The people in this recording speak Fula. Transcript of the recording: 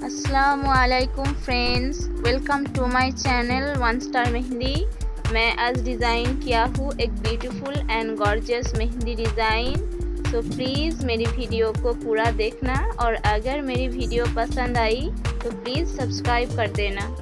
अस्सलामुअलैकुम friends, welcome to my channel one star Mehndi. मैं आज डिज़ाइन किया हूँ एक beautiful and gorgeous mehndi design. So please मेरी वीडियो को पूरा देखना और अगर मेरी वीडियो पसंद आई तो प्लीज़ सब्सक्राइब कर देना।